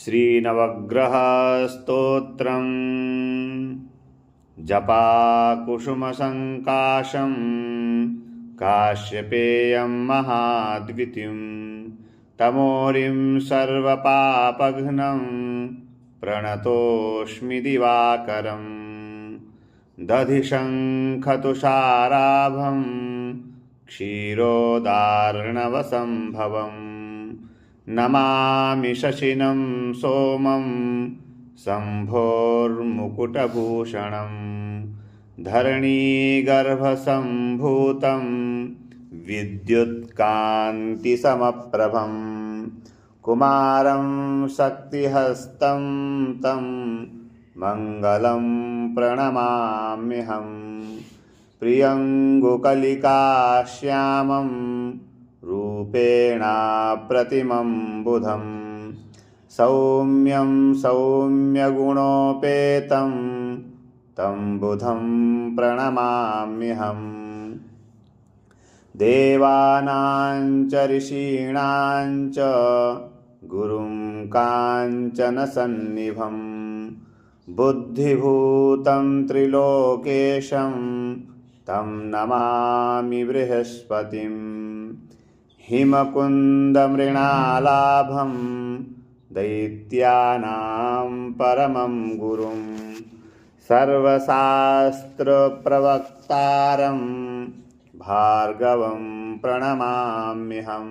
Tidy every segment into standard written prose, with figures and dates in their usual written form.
श्रीनवग्रहस्तोत्रम् जपाकुसुमसङ्काशं काश्यपेयं महाद्वितीयं तमोरिं सर्वपापघ्नं प्रणतोऽस्मि दिवाकरं दधिशङ्खतुषाराभं क्षीरोदार्णवसम्भवम् नमामि शशिनं सोमं शम्भोर्मुकुटभूषणं धरणीगर्भसम्भूतं विद्युत्कान्तिसमप्रभं कुमारं शक्तिहस्तं तं मङ्गलं प्रणमाम्यहं प्रियङ्गुकलिकाश्यामं रूपेणाप्रतिमं बुधं सौम्यं सौम्यगुणोपेतं तं बुधं प्रणमाम्यहं देवानां च ऋषीणां च गुरुं काञ्चनसन्निभं बुद्धिभूतं त्रिलोकेशं तं नमामि बृहस्पतिं हिमकुन्दमृणालाभं दैत्यानां परमं गुरुं सर्वशास्त्रप्रवक्तारं भार्गवं प्रणमाम्यहं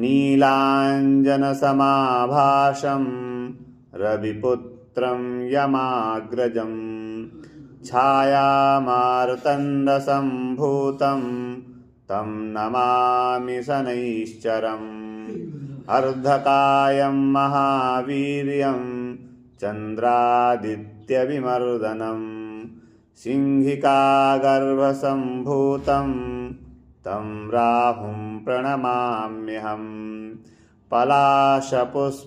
नीलाञ्जनसमाभासं रविपुत्रं यमाग्रजं छायामार्तण्डसम्भूतं तं नमामि शनैश्चरम् अर्धकायं महावीर्यं चन्द्रादित्यविमर्दनं सिंहिकागर्भसम्भूतं तं राहुं प्रणमाम्यहं पलाशपुष्पसङ्काशं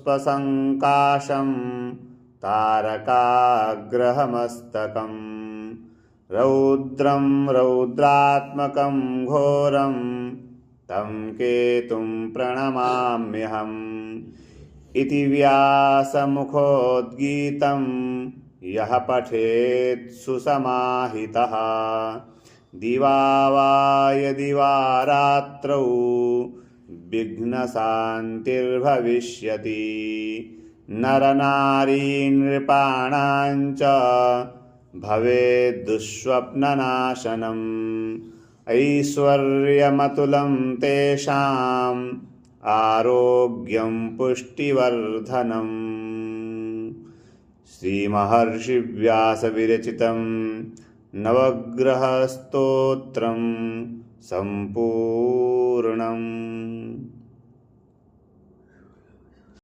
तारकाग्रहमस्तकं रौद्रं रौद्रात्मकं घोरं तं केतुं प्रणमाम्यहम् इति व्यासमुखोद्गीतं यः पठेत् सुसमाहितः दिवा वा यदि वा रात्रौ विघ्नशान्तिर्भविष्यति नरनारीनृपाणां च भवेद्दुःस्वप्ननाशनम् ऐश्वर्यमतुलं तेषाम् आरोग्यं पुष्टिवर्धनम् श्रीमहर्षिव्यासविरचितं नवग्रहस्तोत्रं सम्पूर्णम्।